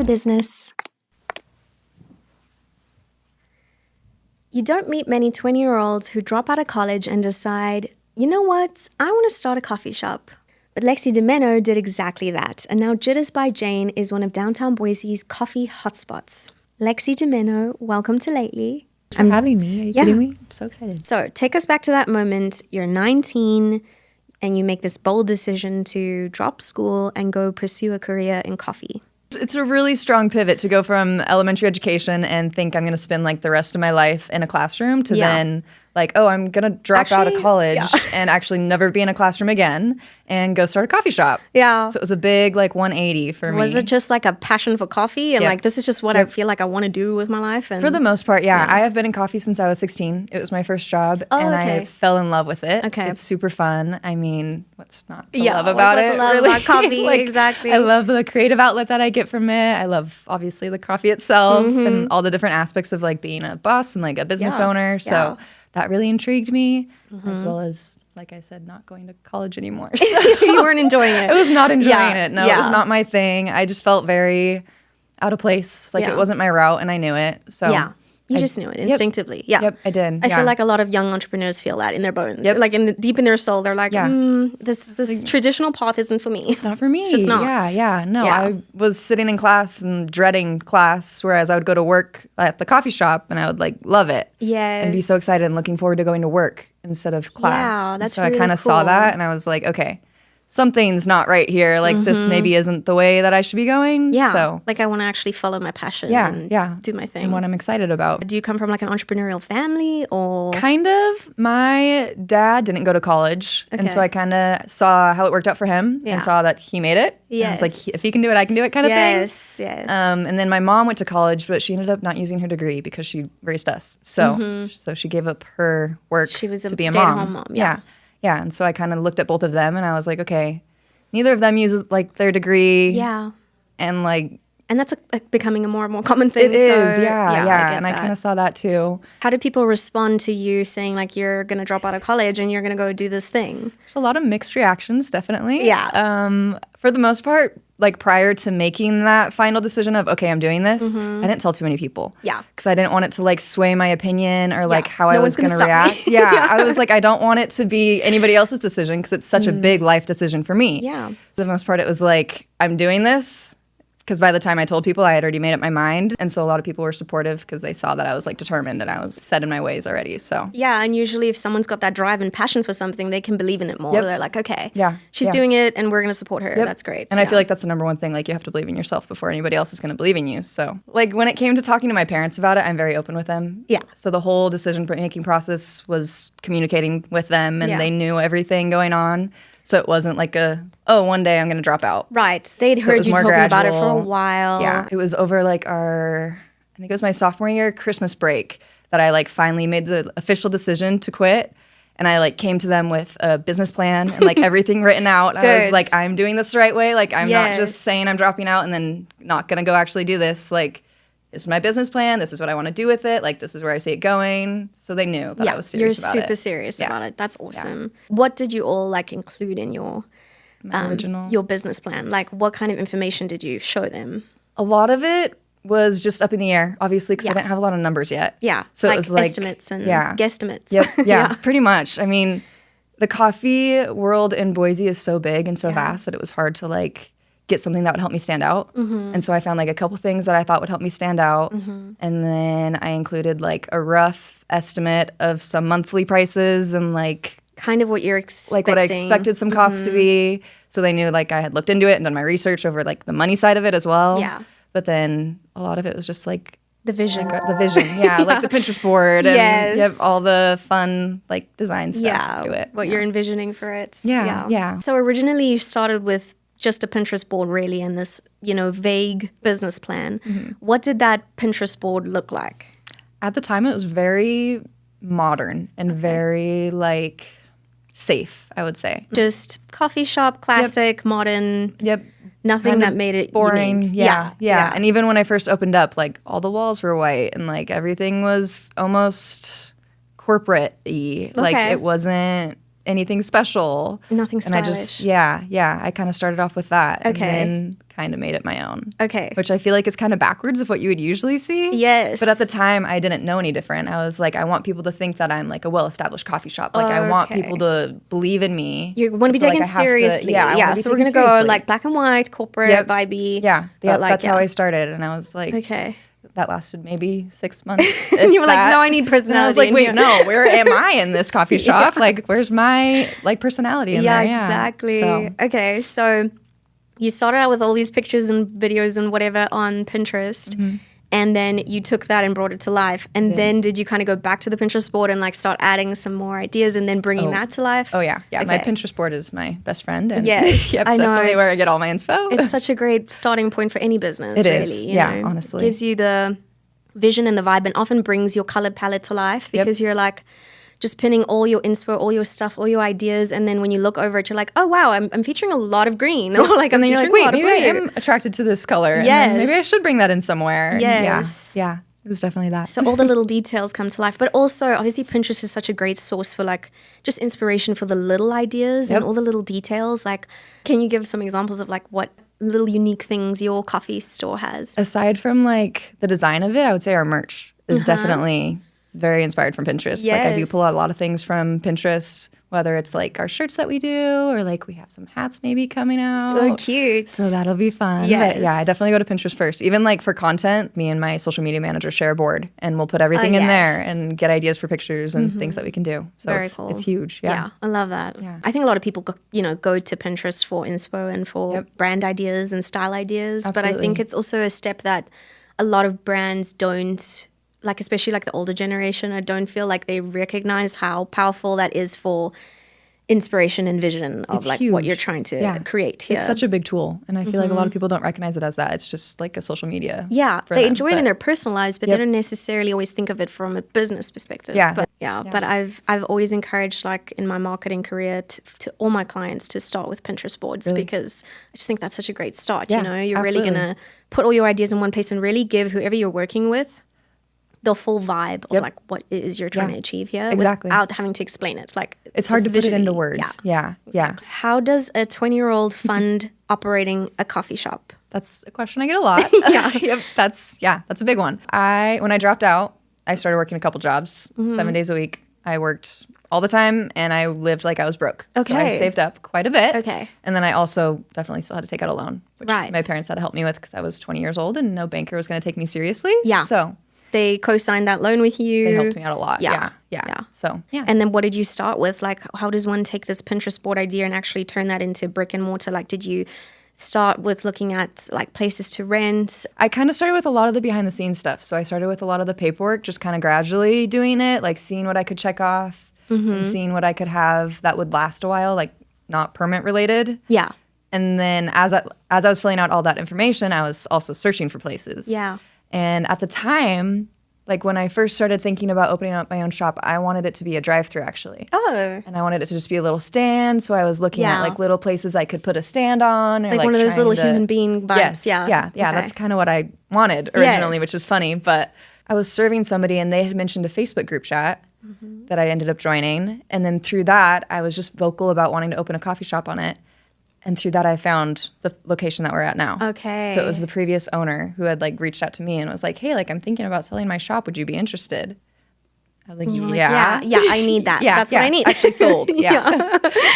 business. You don't meet many 20-year-olds who drop out of college and decide, you know what, I want to start a coffee shop. But Lexi DiMeno did exactly that, and now Jitters by Jane is one of downtown Boise's coffee hotspots. Lexi DiMeno, welcome to Lately. Thanks for having me. Are you kidding me? I'm so excited. So take us back to that moment. You're 19 and you make this bold decision to drop school and go pursue a career in coffee. It's a really strong pivot to go from elementary education and think I'm going to spend like the rest of my life in a classroom to then like, oh, I'm going to drop out of college and actually never be in a classroom again and go start a coffee shop. Yeah. So it was a big like 180 for me. Was it just like a passion for coffee and like this is just what I feel like I want to do with my life? And for the most part, I have been in coffee since I was 16. It was my first job and I fell in love with it. Okay. It's super fun. I mean, what's not to love about it? Love about coffee, like, exactly. I love the creative outlet that I get from it. I love obviously the coffee itself and all the different aspects of like being a boss and like a business owner. So that really intrigued me, as well as, like I said, not going to college anymore. So you weren't enjoying it. I was not enjoying it. No, it was not my thing. I just felt very out of place. Like it wasn't my route, and I knew it. So you just knew it instinctively. Yep, I did. I feel like a lot of young entrepreneurs feel that in their bones. Like deep in their soul, they're like, this traditional path isn't for me. It's not for me. It's just not. No, I was sitting in class and dreading class, whereas I would go to work at the coffee shop and I would like love it. And be so excited and looking forward to going to work instead of class. Yeah, that's so really I kind of saw that and I was like, okay, something's not right here. Like this maybe isn't the way that I should be going. Yeah. So like I want to actually follow my passion and do my thing. And what I'm excited about. Do you come from like an entrepreneurial family or? Kind of. My dad didn't go to college. And so I kind of saw how it worked out for him and saw that he made it. Yeah. It's like, if he can do it, I can do it kind of thing. Yes. And then my mom went to college, but she ended up not using her degree because she raised us. So so she gave up her work to be a stay-at-home mom. Yeah, and so I kind of looked at both of them, and I was like, okay, neither of them use like their degree. Yeah, and like, and that's becoming a more and more common thing. It is, and I kind of saw that too. How did people respond to you saying like you're gonna drop out of college and you're gonna go do this thing? There's a lot of mixed reactions, definitely. Yeah. For the most part, like prior to making that final decision of, okay, I'm doing this, I didn't tell too many people. Yeah. Because I didn't want it to like sway my opinion or like how I was going to react. I was like, I don't want it to be anybody else's decision because it's such a big life decision for me. Yeah. For the most part, it was like, I'm doing this. Because by the time I told people, I had already made up my mind. And so a lot of people were supportive because they saw that I was like determined and I was set in my ways already. So yeah, and usually if someone's got that drive and passion for something, they can believe in it more. They're like, okay, she's doing it and we're going to support her. That's great. And I feel like that's the number one thing. Like you have to believe in yourself before anybody else is going to believe in you. So like when it came to talking to my parents about it, I'm very open with them. Yeah. So the whole decision-making process was communicating with them and they knew everything going on. So it wasn't like one day I'm going to drop out. Right. They'd heard you talking about it for a while. Yeah. It was over like I think it was my sophomore year Christmas break that I like finally made the official decision to quit. And I like came to them with a business plan and like everything written out. I was like, I'm doing this the right way. Like I'm not just saying I'm dropping out and then not going to go actually do this. Like this is my business plan. This is what I want to do with it. Like, this is where I see it going. So they knew that I was serious about it. You're super serious about it. That's awesome. Yeah. What did you all like include in your business plan? Like, what kind of information did you show them? A lot of it was just up in the air, obviously, because I didn't have a lot of numbers yet. Yeah. So it was like estimates and guesstimates. Yep. Yeah, pretty much. I mean, the coffee world in Boise is so big and so vast that it was hard to like get something that would help me stand out. And so I found like a couple things that I thought would help me stand out. And then I included like a rough estimate of some monthly prices and like kind of what you're expecting. Like what I expected some costs to be. So they knew like I had looked into it and done my research over like the money side of it as well. Yeah. But then a lot of it was just like the vision. Like, like the Pinterest board and you have all the fun like design stuff to it. What you're envisioning for it. Yeah. So originally you started with just a Pinterest board really and this, vague business plan. What did that Pinterest board look like? At the time, it was very modern and very like safe, I would say. Just coffee shop, classic, modern. Yep. Nothing kind that made it boring. Unique. Yeah. And even when I first opened up, like all the walls were white and like everything was almost corporate-y. Like it wasn't anything special. Nothing stylish. And I just, I kind of started off with that. Okay. And then kind of made it my own. Okay. Which I feel like is kind of backwards of what you would usually see. Yes. But at the time, I didn't know any different. I was like, I want people to think that I'm like a well-established coffee shop. Like, I want people to believe in me. You want to be taken seriously. So we're going to go like black and white, corporate, vibey. Yeah. That's how I started. And I was like, okay. That lasted maybe 6 months. And you were like, no, I need personality. And I was like, wait, no, where am I in this coffee shop? Like, where's my like personality in there? Yeah, exactly. So. Okay, so you started out with all these pictures and videos and whatever on Pinterest. And then you took that and brought it to life. And then did you kind of go back to the Pinterest board and like start adding some more ideas and then bringing that to life? Oh, yeah. Yeah, my Pinterest board is my best friend. And yes, I know. Definitely where I get all my info. It's such a great starting point for any business, it really. Is. You know? Honestly. Gives you the vision and the vibe and often brings your color palette to life because you're like just pinning all your inspo, all your stuff, all your ideas, and then when you look over it, you're like, oh wow, I'm featuring a lot of green. Or like, and then you're like, wait, maybe I blue. am attracted to this color. Yes. And maybe I should bring that in somewhere. Yes. Yeah. It was definitely that. So all the little details come to life. But also, obviously, Pinterest is such a great source for like just inspiration for the little ideas and all the little details. Like, can you give some examples of like what little unique things your coffee store has? Aside from like the design of it, I would say our merch is definitely very inspired from Pinterest. Yes. Like I do pull out a lot of things from Pinterest, whether it's like our shirts that we do or like we have some hats maybe coming out. Oh, cute. So that'll be fun. Yes. But yeah, I definitely go to Pinterest first. Even like for content, me and my social media manager share a board and we'll put everything in there and get ideas for pictures and things that we can do. So Very cool. It's huge. Yeah. I love that. Yeah. I think a lot of people go to Pinterest for inspo and for brand ideas and style ideas. Absolutely. But I think it's also a step that a lot of brands don't, like especially like the older generation, I don't feel like they recognize how powerful that is for inspiration and vision of it's like huge. what you're trying to create here. It's such a big tool. And I feel like a lot of people don't recognize it as that. It's just like a social media. Yeah. For they them. enjoy it in their personal lives, but they don't necessarily always think of it from a business perspective. Yeah. But I've always encouraged like in my marketing career to all my clients to start with Pinterest boards because I just think that's such a great start. Yeah, you know, you're absolutely. really going to put all your ideas in one place and really give whoever you're working with the full vibe of like what it is you're trying to achieve here without having to explain it. Like it's hard to put it into words. Yeah. How does a 20-year-old fund operating a coffee shop? That's a question I get a lot. That's a big one. When I dropped out, I started working a couple jobs, 7 days a week. I worked all the time and I lived like I was broke. Okay. So I saved up quite a bit. Okay. And then I also definitely still had to take out a loan, which my parents had to help me with because I was 20 years old and no banker was going to take me seriously. Yeah. So they co-signed that loan with you. they helped me out a lot. Yeah. So, And then what did you start with? Like, how does one take this Pinterest board idea and actually turn that into brick and mortar? Like, did you start with looking at like places to rent? I kind of started with a lot of the behind the scenes stuff. So I started with a lot of the paperwork, just kind of gradually doing it, like seeing what I could check off and seeing what I could have that would last a while, like not permit related. Yeah. And then as I was filling out all that information, I was also searching for places. Yeah. And at the time, like when I first started thinking about opening up my own shop, I wanted it to be a drive-through actually. Oh. And I wanted it to just be a little stand. So I was looking at like little places I could put a stand on. Or Like one of those little human being vibes. Yes, yeah. That's kind of what I wanted originally, which is funny. But I was serving somebody and they had mentioned a Facebook group chat that I ended up joining. And then through that, I was just vocal about wanting to open a coffee shop on it. And through that, I found the location that we're at now. Okay. So it was the previous owner who had like reached out to me and was like, hey, like I'm thinking about selling my shop. Would you be interested? I was like, yeah, I need that. That's what I need. Actually sold. Yeah.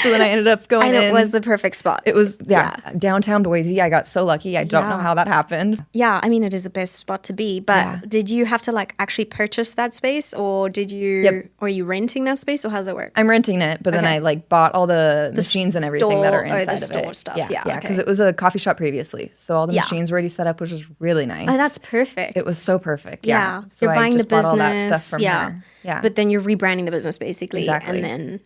So then I ended up going and in. it was the perfect spot. It was, downtown Boise. I got so lucky. I don't know how that happened. Yeah, I mean, it is the best spot to be. But did you have to like actually purchase that space or did you, or are you renting that space or how does it work? I'm renting it, but then I like bought all the machines and everything that are inside the of store it. stuff. Yeah, because it was a coffee shop previously. So all the machines were already set up, which was really nice. Oh, that's perfect. It was so perfect. Yeah. So you're buying I just the business. bought all that stuff from her. Yeah. But then you're rebranding the business basically. Exactly. And then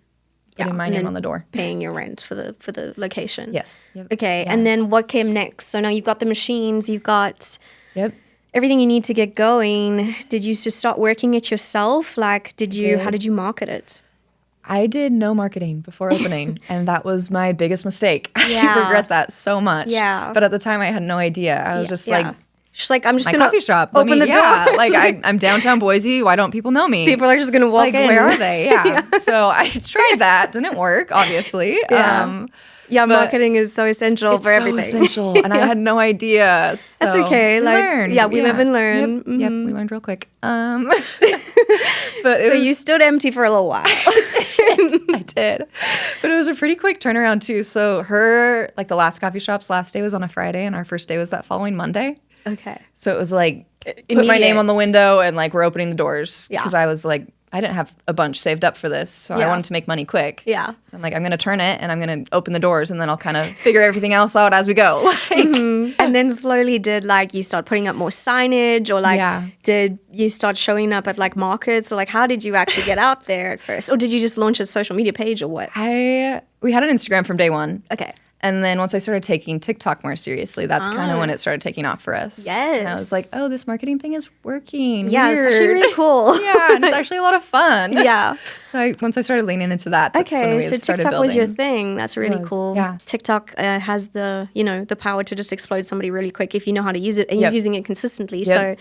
putting my name on the door. Paying your rent for the location. Yes. Yep. Okay. And then what came next? So now you've got the machines, you've got everything you need to get going. Did you just start working it yourself? Like how did you market it? I did no marketing before opening, and that was my biggest mistake. I regret that so much. Yeah. But at the time, I had no idea. I was just like, she's like, I'm just going to coffee shop. Open the door. Like I'm downtown Boise. Why don't people know me? People are just going to walk in. Where are they? Yeah. So I tried that. Didn't work, obviously. Yeah, marketing is so essential for everything. It's so essential, and I had no idea. So That's okay. we learned. Yeah, we live and learn. Yep, we learned real quick. But so you stood empty for a little while. I did. But it was a pretty quick turnaround too. So her, like the last coffee shop's last day was on a Friday and our first day was that following Monday. Okay. So it was like, put my name on the window and like we're opening the doors. Yeah. Because I was like, I didn't have a bunch saved up for this. So I wanted to make money quick. Yeah. So I'm like, I'm going to turn it and I'm going to open the doors and then I'll kind of figure everything else out as we go. And then slowly did like you start putting up more signage or like did you start showing up at like markets or like how did you actually get out there at first? Or did you just launch a social media page or what? We had an Instagram from day one. Okay. And then once I started taking TikTok more seriously, that's kind of when it started taking off for us. Yes. And I was like, oh, this marketing thing is working. Yeah, Weird. it's actually really cool. Yeah, and it's actually a lot of fun. Yeah. So once I started leaning into that, that's when we so started TikTok was your building. thing. That's really cool. Yeah. TikTok has the, the power to just explode somebody really quick if you know how to use it and you're using it consistently. So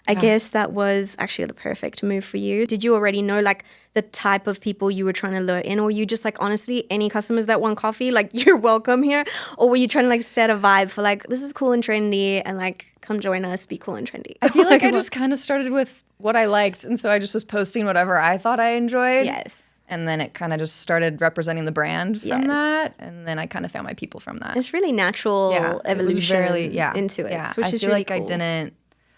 I guess that was actually the perfect move for you. Did you already know like the type of people you were trying to lure in, or you just like honestly any customers that want coffee, like you're welcome here? Or were you trying to like set a vibe for like this is cool and trendy and like come join us, be cool and trendy? I feel like I just kind of started with what I liked, and so I just was posting whatever I thought I enjoyed. Yes. And then it kind of just started representing the brand from that, and then I kind of found my people from that. It's really natural evolution into it, which I is feel really like cool. I didn't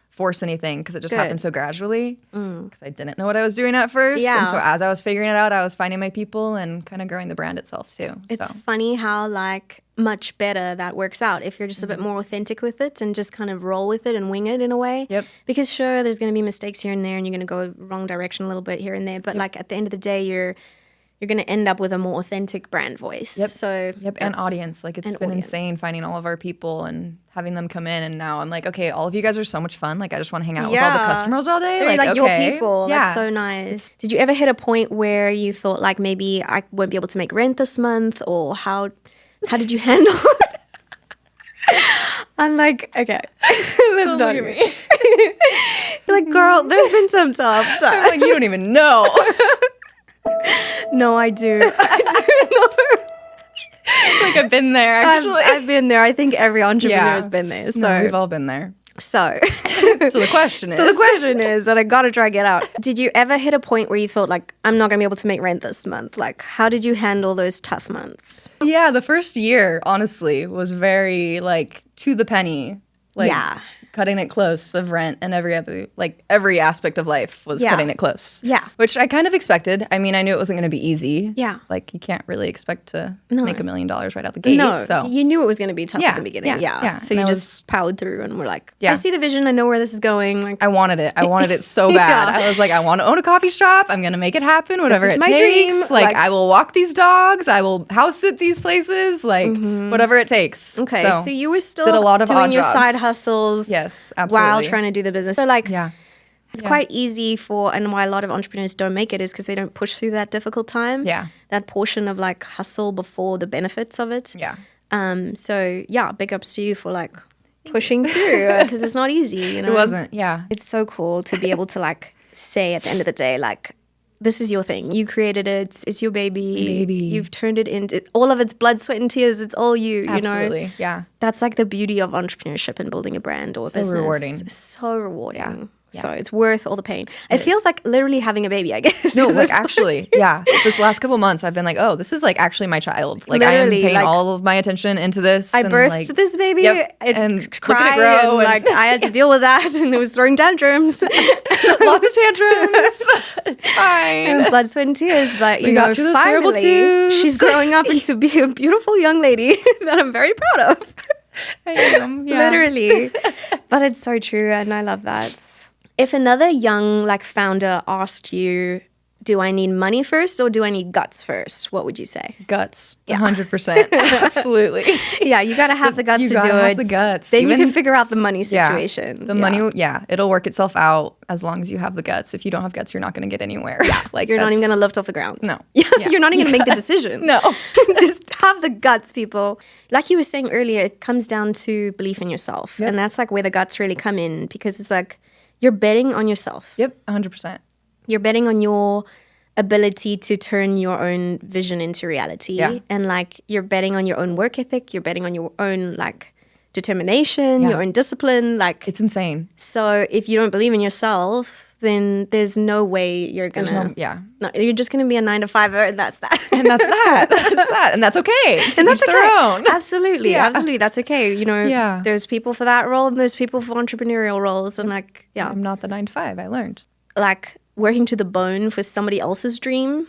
force anything because it just happened so gradually because I didn't know what I was doing at first. Yeah. And so as I was figuring it out, I was finding my people and kind of growing the brand itself too. It's funny how like much better that works out if you're just a bit more authentic with it and just kind of roll with it and wing it in a way. Yep. Because sure, there's going to be mistakes here and there and you're going to go wrong direction a little bit here and there. But like at the end of the day, you're going to end up with a more authentic brand voice. So and audience. Like it's been insane finding all of our people and having them come in. And now I'm like, okay, all of you guys are so much fun. Like I just want to hang out with all the customers all day. They're like okay. your people. That's so nice. Did you ever hit a point where you thought like maybe I won't be able to make rent this month, or how did you handle it? I'm like, okay, let's not do it. You're like, girl, there's been some tough times. I'm like, you don't even know. No, I do. I do know. Like I've been there, actually. I've been there. I think every entrepreneur has been there. So we've all been there. So the question is, that I gotta try to get out. Did you ever hit a point where you thought like, I'm not gonna be able to make rent this month? Like, how did you handle those tough months? Yeah, the first year, honestly, was very like to the penny. Like, cutting it close of rent and every aspect of life was cutting it close. Yeah. Which I kind of expected. I mean, I knew it wasn't going to be easy. Yeah. Like you can't really expect to make $1 million right out the gate. No, so you knew it was going to be tough at the beginning. Yeah. So you just powered through and were like, I see the vision. I know where this is going. Like, I wanted it. I wanted it so bad. I was like, I want to own a coffee shop. I'm going to make it happen, whatever This is it my takes. dream. Like I will walk these dogs. I will house sit these places. Like whatever it takes. Okay. So you were still did a lot of doing odd your jobs. side hustles. Yes, absolutely. While trying to do the business. So like, it's Yeah. quite easy and why a lot of entrepreneurs don't make it is because they don't push through that difficult time. Yeah. That portion of like hustle before the benefits of it. Yeah. So yeah, big ups to you for like pushing through because it's not easy, you know. It wasn't, yeah. It's so cool to be able to like say at the end of the day, like, this is your thing. You created it. It's your baby. It's my baby. You've turned it into all of its blood, sweat, and tears. It's all you, you know. Absolutely, yeah. That's like the beauty of entrepreneurship and building a brand or a business. Rewarding. So rewarding. Yeah. So it's worth all the pain. It feels like literally having a baby, I guess. No, like actually, yeah. This last couple months, I've been like, oh, this is like actually my child. Like I am Literally, paying like, all of my attention into this. I and, birthed like, this baby. Yep. It And cried looking at it grow. and like I had to deal with that, and it was throwing tantrums. Lots of tantrums, but it's fine. And blood, sweat, and tears. But you We know, got through those terrible finally, twos. she's growing up into be a beautiful young lady that I'm very proud of. I am, yeah. Literally. But it's so true, and I love that. If another young like founder asked you, do I need money first or do I need guts first? What would you say? Guts, 100%, absolutely. Yeah, you got to have the guts to do gotta it. have the guts. Then Even- you can figure out the money situation. The money, it'll work itself out as long as you have the guts. If you don't have guts, you're not going to get anywhere. Yeah, like You're not even going to lift off the ground. No. You're not even going to make the decision. No. Just have the guts, people. Like you were saying earlier, it comes down to belief in yourself. Yep. And that's like where the guts really come in, because it's like you're betting on yourself. Yep, 100%. You're betting on your ability to turn your own vision into reality. Yeah. And like you're betting on your own work ethic, you're betting on your own like determination, your own discipline. Like It's insane. so if you don't believe in yourself, then there's no way you're There's gonna no, you're just gonna be a 9-to-5er, and that's that. and that's that. That's that. And that's okay. And that's Each their okay. own. Absolutely, Yeah. absolutely. That's okay. You know, Yeah. there's people for that role and there's people for entrepreneurial roles. And like, yeah, I'm not the 9-to-5. I learned. like working to the bone for somebody else's dream.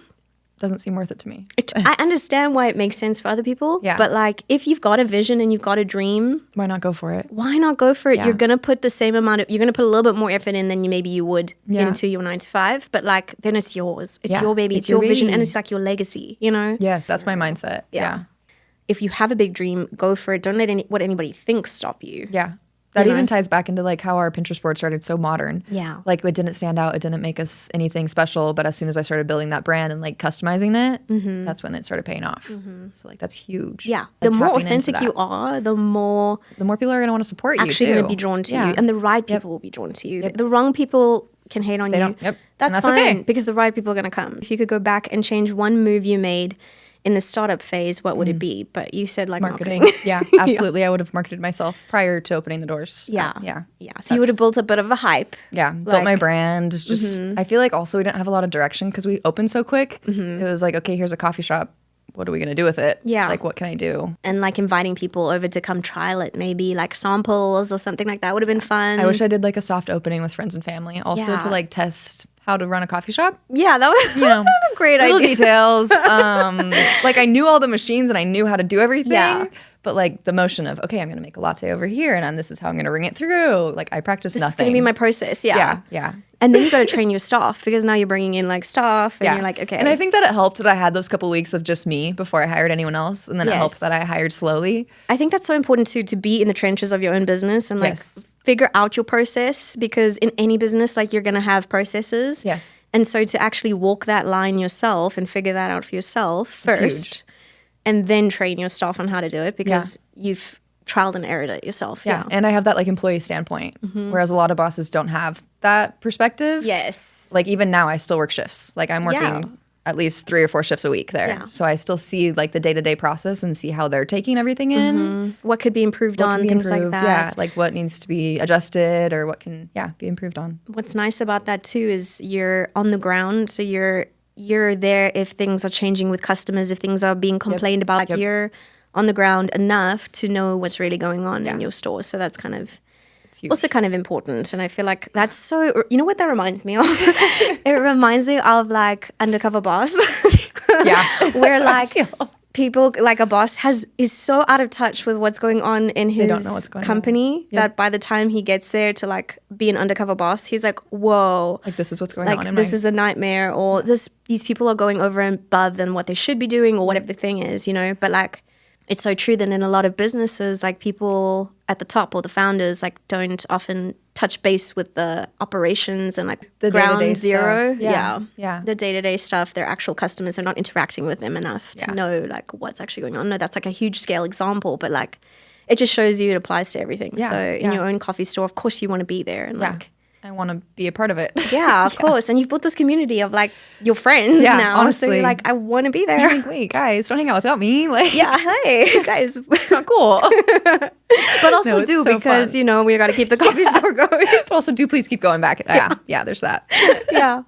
Doesn't seem worth it to me. I understand why it makes sense for other people. Yeah. But like, if you've got a vision and you've got a dream, Why not go for it? why not go for it? Yeah. You're going to put the same amount of, you're going to put a little bit more effort in than maybe you would Yeah. into your 9-to-5. But like, then it's yours. It's Yeah. your baby. It's It's your your vision. baby. And it's like your legacy, you know? Yes, that's my mindset. Yeah. If you have a big dream, go for it. Don't let what anybody thinks stop you. Yeah. That You even know? ties back into like how our Pinterest board started so modern. Yeah. Like it didn't stand out. It didn't make us anything special. But as soon as I started building that brand and like customizing it, that's when it started paying off. So like that's huge. Yeah. Like, The more tapping into authentic that. you are, the more the more people are going to want to support you. actually too. going to be drawn to Yeah. you. And the right people will be drawn to you. The wrong people can hate on you. don't. Yep. And That's that's fine okay. because the right people are going to come. If you could go back and change one move you made in the startup phase, what would it be? But you said like marketing. Yeah, absolutely. I would have marketed myself prior to opening the doors. Yeah. Yeah. Yeah. So you would have built a bit of a hype. Yeah, built my Like- brand. Just I feel like also we didn't have a lot of direction because we opened so quick. It was like, okay, here's a coffee shop. What are we gonna do with it? Yeah. like what can I do? And like inviting people over to come trial it, maybe like samples or something like that would have been fun. I wish I did like a soft opening with friends and family, also Yeah. to like test how to run a coffee shop. Yeah, that would have been a great Little idea. details. Like I knew all the machines and I knew how to do everything. Yeah. But like the motion of okay, I'm gonna make a latte over here, and this is how I'm gonna ring it through. Like I practiced This is nothing. going to be my process. yeah, yeah. And then you got to train your staff because now you're bringing in like staff and you're like, okay. And I think that it helped that I had those couple weeks of just me before I hired anyone else. And then it Yes. helped that I hired slowly. I think that's so important too, to be in the trenches of your own business and like Yes. figure out your process, because in any business, like you're going to have processes. Yes. And so to actually walk that line yourself and figure that out for yourself That's first, huge. and then train your staff on how to do it because you've trialed and errored it yourself. Yeah. And I have that like employee standpoint, whereas a lot of bosses don't have that perspective. Yes. Like even now I still work shifts. Like I'm working Yeah. at least 3 or 4 shifts a week there. Yeah. So I still see like the day-to-day process and see how they're taking everything in. What could be improved What on, can be things improved. like Yeah. that. Like what needs to be adjusted or what can be improved on. What's nice about that too is you're on the ground, so you're there if things are changing with customers, if things are being complained about. Like you're on the ground enough to know what's really going on in your store. So that's kind of huge. also kind of important. And I feel like that's so, you know what that reminds me of? It reminds me of like Undercover Boss. Yeah. Where That's how I like feel. people, like a boss is so out of touch with what's going on in his don't know what's going on. company Yep. that by the time he gets there to like be an undercover boss, he's like, whoa. Like this is what's going Like on in this my is a nightmare, or these people are going over and above than what they should be doing, or whatever the thing is, you know. But like, it's so true that in a lot of businesses, like people at the top or the founders, like don't often touch base with the operations and like The ground day-to-day zero. stuff. Yeah. Yeah. The day-to-day stuff, their actual customers, they're not interacting with them enough to Yeah. know like what's actually going on. No, that's like a huge scale example, but like it just shows you it applies to everything. Yeah, So in yeah. your own coffee store, of course you want to be there and Yeah. like I want to be a part of it. yeah, of course. And you've built this community of like your friends Yeah, now. So honestly. you're like, I want to be You're there. like, wait, guys, don't hang out without me. Like, Yeah, hey guys. not cool. But also No, it's do so because fun. you know we got to keep the coffee store going. But also, do please keep going back. Yeah, there's that. yeah,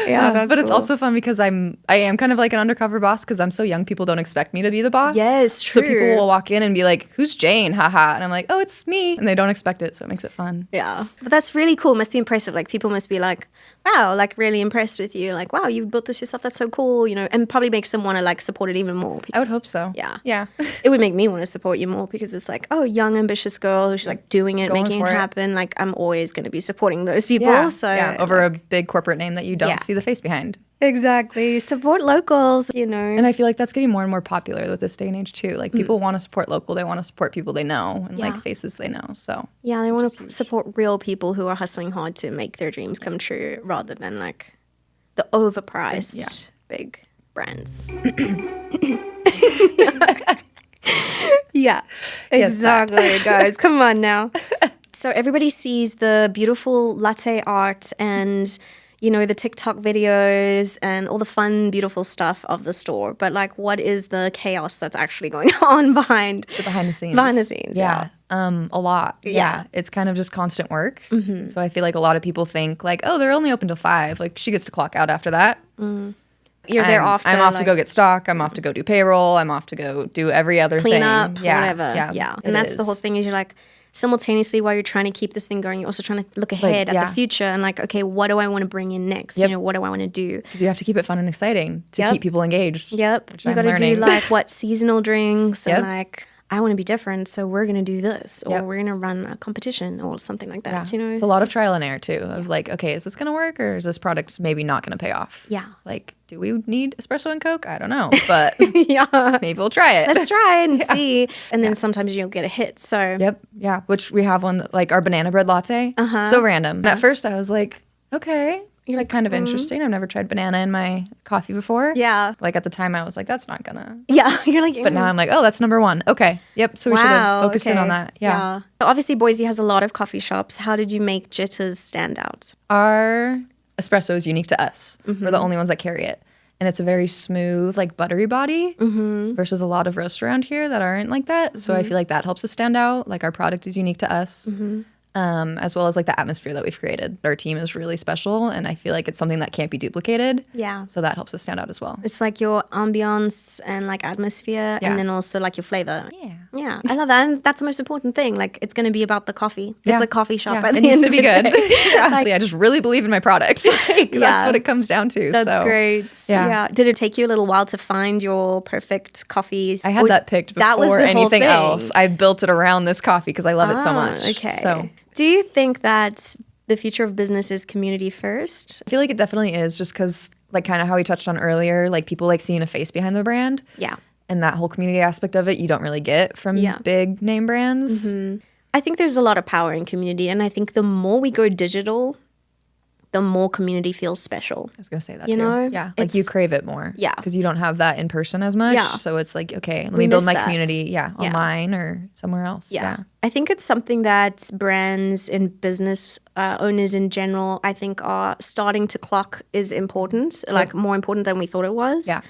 that's but it's cool. also fun because I am kind of like an undercover boss because I'm so young. People don't expect me to be the boss. Yes, So people true. will walk in and be like, "Who's Jane?" Haha, and I'm like, "Oh, it's me," and they don't expect it, so it makes it fun. Yeah, but that's really cool. Must be impressive. Like people must be like, wow, like really impressed with you. Like, wow, you built this yourself. That's so cool. You know, and probably makes them want to like support it even more. I would because- hope so. Yeah, Yeah. It would make me want to support you more because it's like, oh, young ambitious girl who's like doing it, Going making it for it. happen. Like I'm always going to be supporting those people. Yeah. So yeah. Over a big corporate name that you don't Yeah. see the face behind. exactly support locals. You know, And I feel like that's getting more and more popular with this day and age too. Like people want to support local, they want to support people they know and Yeah. like faces they know. So yeah, they want to support real people who are hustling hard to make their dreams come true, rather than like the overpriced big brands. Yeah, exactly, guys. Come on now. So everybody sees the beautiful latte art and, you know, the TikTok videos and all the fun, beautiful stuff of the store. But like, what is the chaos that's actually going on behind behind the scenes? Behind the scenes, yeah. A lot. Yeah. It's kind of just constant work. So I feel like a lot of people think like, oh, they're only open till 5. Like she gets to clock out after that. You're there off to, I'm off to go get stock. I'm off to go do payroll. I'm off to go do every other clean thing. up, Yeah. whatever. Yeah. And that's the whole thing is you're like, simultaneously while you're trying to keep this thing going, you're also trying to look ahead at the future and like, okay, what do I want to bring in next? You know, what do I want to do? Because you have to keep it fun and exciting to keep people engaged. Which you got to do like what seasonal drinks and like, I want to be different, so we're going to do this, or we're going to run a competition or something like that, you know? It's a lot of trial and error, too, of like, okay, is this going to work, or is this product maybe not going to pay off? Yeah. Like, do we need espresso and Coke? I don't know, but yeah, maybe we'll try it. Let's try and see. And then sometimes you'll get a hit, so. Yeah, which we have one, like our banana bread latte. So random. And at first I was like, okay. You're like kind of interesting. I've never tried banana in my coffee before. Yeah. Like at the time I was like, that's not gonna. Yeah. You're like, but now I'm like, oh, that's number 1. Okay. Yep. So we should have focused in on that. Yeah. Obviously, Boise has a lot of coffee shops. How did you make Jitters stand out? Our espresso is unique to us. We're the only ones that carry it. And it's a very smooth, like buttery body versus a lot of roasts around here that aren't like that. So I feel like that helps us stand out. Like our product is unique to us. As well as like the atmosphere that we've created. Our team is really special, and I feel like it's something that can't be duplicated. Yeah. So that helps us stand out as well. It's like your ambiance and like atmosphere, and then also like your flavor. Yeah. Yeah, I love that, and that's the most important thing. Like, it's going to be about the coffee. It's a coffee shop. At it the needs end to be of the good. day. Like, I just really believe in my product. Like, that's what it comes down to. That's great. Yeah. Did it take you a little while to find your perfect coffee? I had that picked before that was the whole anything thing. else. I built it around this coffee because I love it so much. Okay. So. Do you think that the future of business is community first? I feel like it definitely is, just because like kind of how we touched on earlier, like people like seeing a face behind the brand. Yeah. And that whole community aspect of it, you don't really get from big name brands. I think there's a lot of power in community, and I think the more we go digital, the more community feels special. I was going to say that you too. know? Yeah. Like you crave it more. Yeah. Because you don't have that in person as much. Yeah. So it's like, okay, let me build my community, Yeah. online or somewhere else. Yeah. I think it's something that brands and business owners in general, I think, are starting to clock is important, like more important than we thought it was. Yeah.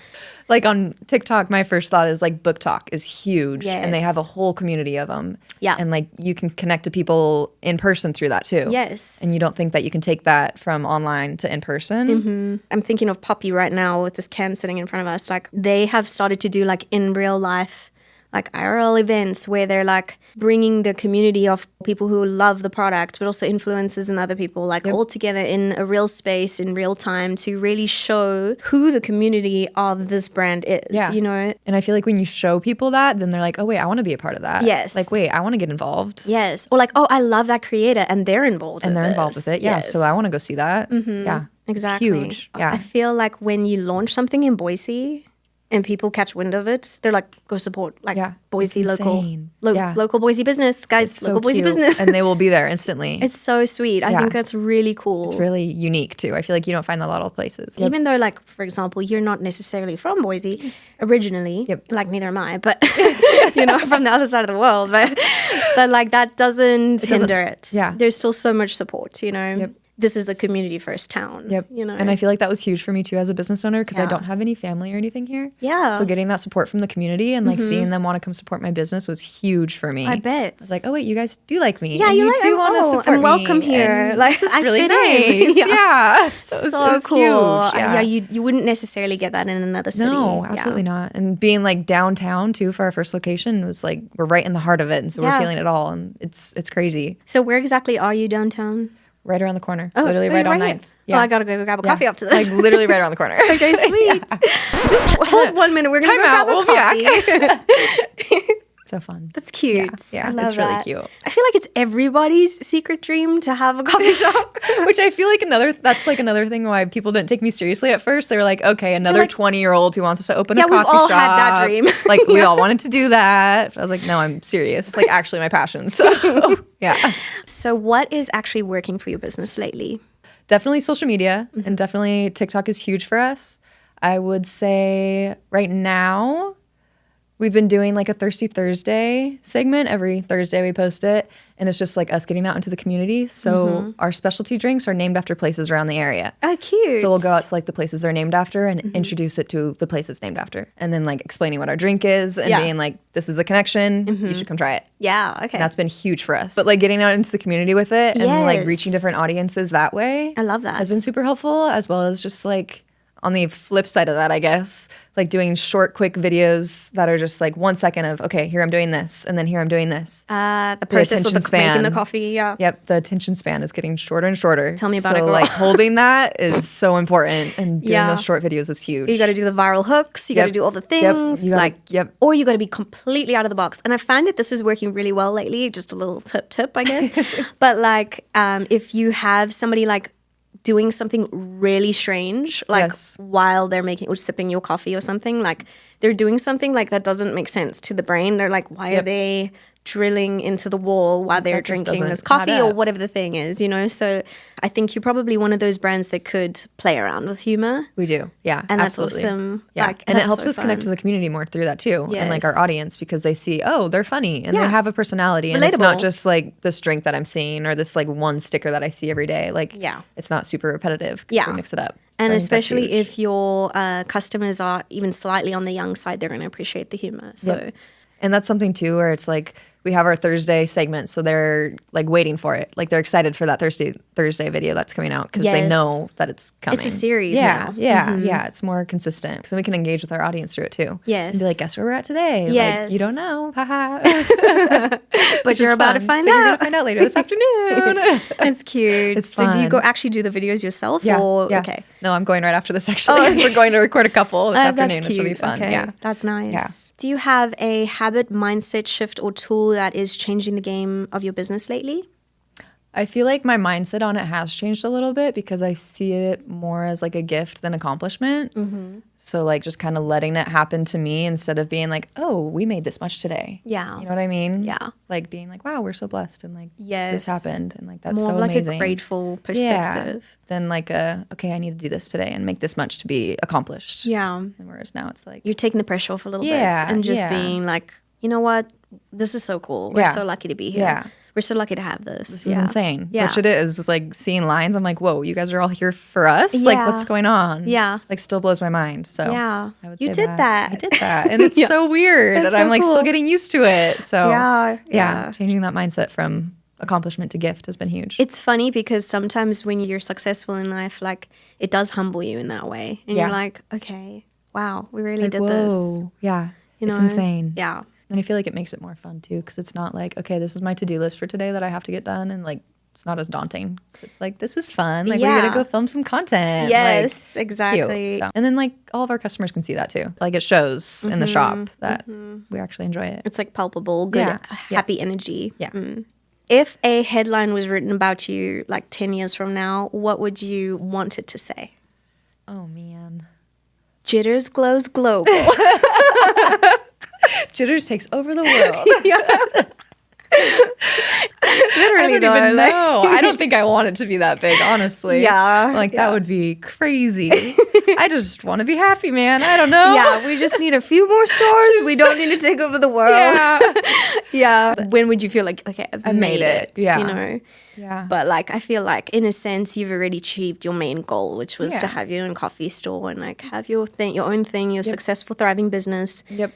Like on TikTok, my first thought is like Book Talk is huge. Yes. And they have a whole community of them. Yeah. And like you can connect to people in person through that too. Yes. And you don't think that you can take that from online to in person. I'm thinking of Poppy right now with this can sitting in front of us. Like, they have started to do like in real life, like IRL events where they're like bringing the community of people who love the product, but also influencers and other people like all together in a real space in real time to really show who the community of this brand is, you know? And I feel like when you show people that, then they're like, oh, wait, I want to be a part of that. Yes. Like, wait, I want to get involved. Yes. Or like, oh, I love that creator and they're involved And with they're this. involved with it. Yeah. So I want to go see that. Yeah. Exactly. It's huge. Yeah. I feel like when you launch something in Boise and people catch wind of it, they're like, go support like Boise local Boise business, guys, local Boise business. And they will be there instantly. It's so sweet. I think that's really cool. It's really unique too. I feel like you don't find that a lot of places. Even though, like, for example, you're not necessarily from Boise originally, like neither am I, but you know, from the other side of the world. But like that doesn't hinder it. Yeah. There's still so much support, you know. This is a community first town. You know. And I feel like that was huge for me too as a business owner because I don't have any family or anything here. Yeah. So getting that support from the community and like seeing them want to come support my business was huge for me. I bet. I was like, oh wait, you guys do like me. Yeah, and you you like do want to support and me. welcome here. And like this is I really fit nice. in. Yeah. So it's cool. Huge. Yeah, you wouldn't necessarily get that in another city. No, absolutely not. And being like downtown too for our first location was like we're right in the heart of it, and so we're feeling it all, and it's crazy. So where exactly are you downtown? Right around the corner. Literally right on 9th. Yeah. Oh, I gotta go grab a coffee after this. Like literally right around the corner. Okay, sweet. Just hold 1 minute. We're gonna go grab a coffee. We'll be back. So fun. That's cute. Yeah, I love it's really that. cute. I feel like it's everybody's secret dream to have a coffee shop. Which I feel like that's like another thing why people didn't take me seriously at first. They were like, okay, another 20-year-old who wants us to open a coffee shop. Yeah, we've all had that dream. Like we all wanted to do that. I was like, no, I'm serious. It's like actually my passion. So yeah. So what is actually working for your business lately? Definitely social media and definitely TikTok is huge for us. I would say right now We've been doing like a Thirsty Thursday segment. Every Thursday we post it. And it's just like us getting out into the community. So our specialty drinks are named after places around the area. Oh, cute. So we'll go out to like the places they're named after and introduce it to the place it's named after. And then like explaining what our drink is and being like, this is a connection. You should come try it. Yeah, okay. And that's been huge for us. But like getting out into the community with it and like Yes. reaching different audiences that way. I love that. Has been super helpful, as well as just like on the flip side of that, I guess, like doing short, quick videos that are just like 1 second of, okay, here I'm doing this, and then here I'm doing this. The process of making the coffee, yeah. Yep, the attention span is getting shorter and shorter. Tell me about it, So girl. like holding that is so important, and doing Yeah. those short videos is huge. You got to do the viral hooks. You got to do all the things. You gotta- Or you got to be completely out of the box. And I find that this is working really well lately. Just a little tip, I guess. But like, if you have somebody like doing something really strange, like Yes. while they're making or sipping your coffee or something, like they're doing something like that doesn't make sense to the brain. They're like, why are they drilling into the wall while they're That just drinking this doesn't coffee add or up. whatever the thing is, you know? So I think you're probably one of those brands that could play around with humor. We do, yeah, And that's absolutely. awesome. Yeah, Like, and it that's helps so us connect fun. to the community more through that too, and like our Yes. audience, because they see, oh, they're funny and Yeah. they have a personality, and it's not Relatable. just like this drink that I'm seeing or this like one sticker that I see every day. Like, Yeah. it's not super repetitive. 'Cause Yeah. we mix it up, So And I think that's especially huge. if your customers are even slightly on the young side, they're going to appreciate the humor. So Yep. And that's something too, where it's like we have our Thursday segment, so they're like waiting for it, like they're excited for that Thursday video that's coming out because they Yes. know that it's coming. It's a series yeah, now. yeah. It's more consistent, so we can engage with our audience through it too. Yes. and be like, guess where we're at today? Yes. Like, you don't know, haha. but you're about to find You're gonna out. find out later this afternoon. It's cute. It's so do you fun. go actually do the videos yourself? Or, yeah. Okay. No, I'm going right after this. Actually, Oh, okay. we're going to record a couple this That's afternoon, which will be cute. fun. Okay. Yeah. That's nice. Yeah. Do you have a habit, mindset shift, or tool that is changing the game of your business lately? I feel like my mindset on it has changed a little bit because I see it more as like a gift than accomplishment. So like just kind of letting it happen to me instead of being like, oh, we made this much today. Yeah. You know what I mean? Yeah. Like being like, wow, we're so blessed and like Yes. this happened and like that's More so of like amazing. a grateful Yeah. perspective. Then like okay, I need to do this today and make this much to be accomplished. Yeah. And whereas now it's like, You're taking the pressure off a little Yeah, bit and just yeah. being like, you know what? This is so cool. We're Yeah. so lucky to be here. Yeah. We're so lucky to have this. this is insane. Yeah. Which it is. Like seeing lines, I'm like, whoa, you guys are all here for us? Like Yeah. what's going on? Yeah. Like still blows my mind. So Yeah. I would You say did that. I did that. And it's Yeah. so weird. That's And I'm so like cool. still getting used to it. So Yeah. changing that mindset from accomplishment to gift has been huge. It's funny because sometimes when you're successful in life, like it does humble you in that way. And Yeah. you're like, okay, wow, we really like, did this. whoa. Yeah. You it's know? insane. Yeah. And I feel like it makes it more fun too, because it's not like, okay, this is my to-do list for today that I have to get done. And like, it's not as daunting. 'Cause it's like, this is fun. Like, we're Yeah. going to go film some content. Yes, Like, exactly. cute. So- And then like all of our customers can see that too. Like it shows in the shop that we actually enjoy it. It's like palpable, good, Yeah. happy Yes. energy. Yeah. If a headline was written about you like 10 years from now, what would you want it to say? Oh man. Jitters glows global. Jitters takes over the world. Literally, I don't even know. I don't think I want it to be that big, honestly. Yeah, Like yeah. that would be crazy. I just want to be happy, man. I don't know. Yeah, we just need a few more stores. We don't need to take over the world. Yeah. Yeah. When would you feel like, okay, I've made it? Yeah. You know? Yeah. But like, I feel like in a sense, you've already achieved your main goal, which was to Yeah. have your own coffee store and like have your thing, your own thing, your successful, thriving business. Yep.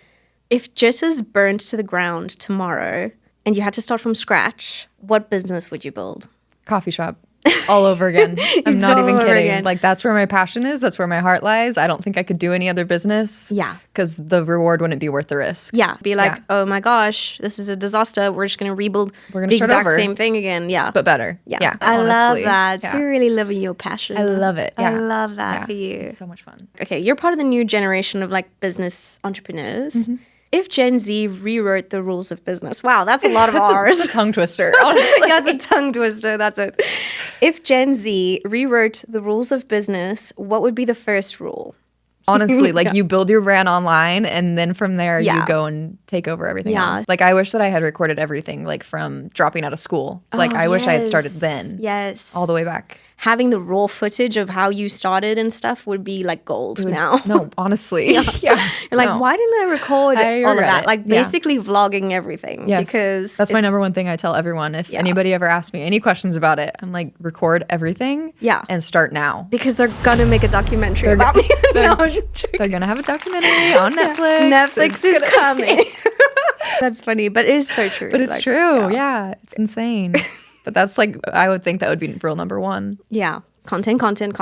If Jitters burned to the ground tomorrow and you had to start from scratch, what business would you build? Coffee shop. All over again. I'm not all even over kidding. again. Like that's where my passion is. That's where my heart lies. I don't think I could do any other business. Yeah. Because the reward wouldn't be worth the risk. Yeah. Be like, Yeah. oh my gosh, this is a disaster. We're just going to rebuild We're gonna the start exact over. same thing again. Yeah. But better. yeah. Yeah. I honestly. love that. Yeah. So you're really living your passion. I love it. Yeah. I love that Yeah. for you. It's so much fun. Okay, you're part of the new generation of like business entrepreneurs. Mm-hmm. If Gen Z rewrote the rules of business, wow, that's a lot of R's. It's a tongue twister. Honestly. That's a tongue twister. That's it. If Gen Z rewrote the rules of business, what would be the first rule? Honestly, like you build your brand online and then from there Yeah. you go and take over everything Yeah. else. Like I wish that I had recorded everything like from dropping out of school. Like Oh, I wish I had started yes. then. Yes. All the way back. having the raw footage of how you started and stuff would be like gold now. No, honestly. Yeah. You're like, why didn't I record all of that? it. Like basically vlogging everything. Yes. Because that's my number one thing I tell everyone. If anybody ever asks me any questions about it, I'm like, record everything and start now. Because they're going to make a documentary about me. They're going to have a documentary on Netflix. Netflix is coming. That's funny, but it is so true. But it's true. Yeah, it's insane. But that's like, I would think that would be rule number one. Yeah. Content. Content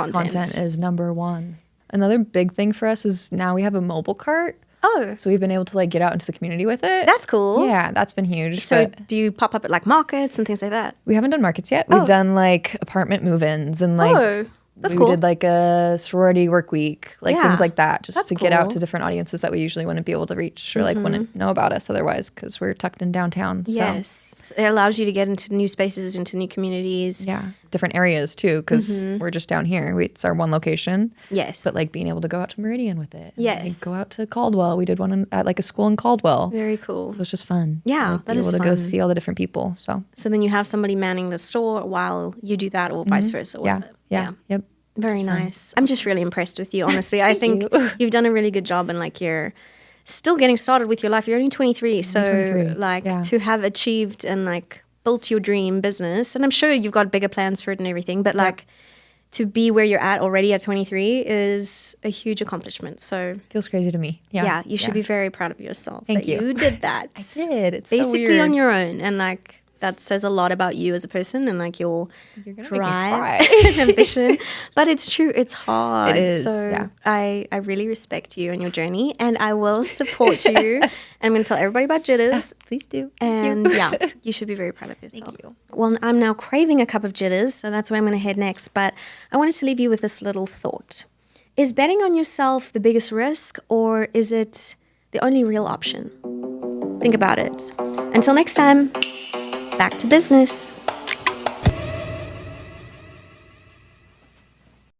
is number one. Another big thing for us is now we have a mobile cart. Oh. So we've been able to like get out into the community with it. That's cool. Yeah, that's been huge. So do you pop up at like markets and things like that? We haven't done markets yet. We've done like apartment move-ins and like that's we cool. did like a sorority work week, like things like that, just That's to get out cool. to different audiences that we usually wouldn't be able to reach or like wouldn't know about us otherwise because we're tucked in downtown. Yes. So it allows you to get into new spaces, into new communities. Yeah. Different areas too because we're just down here. It's our one location. Yes. But like being able to go out to Meridian with it. Yes. Like go out to Caldwell. We did one at like a school in Caldwell. Very cool. So it's just fun. Yeah, like, that be is able to go fun. see all the different people. So then you have somebody manning the store while you do that or vice versa. yeah. Yep. Very nice. I'm just really impressed with you, honestly. I think you've done a really good job and like you're still getting started with your life. You're only 23. So 23. like to have achieved and like built your dream business, and I'm sure you've got bigger plans for it and everything, but like to be where you're at already at 23 is a huge accomplishment. So Feels crazy to me. yeah, you should be very proud of yourself. Thank that you. You did that. I did. It's basically so weird. on your own, and like that says a lot about you as a person and like your drive and ambition. But it's true, it's hard. It is, So I really respect you and your journey, and I will support you. I'm going to tell everybody about Jitters. Please do. And you should be very proud of yourself. Thank you. Well, I'm now craving a cup of Jitters, so that's where I'm going to head next. But I wanted to leave you with this little thought. Is betting on yourself the biggest risk, or is it the only real option? Think about it. Until next time, back to business.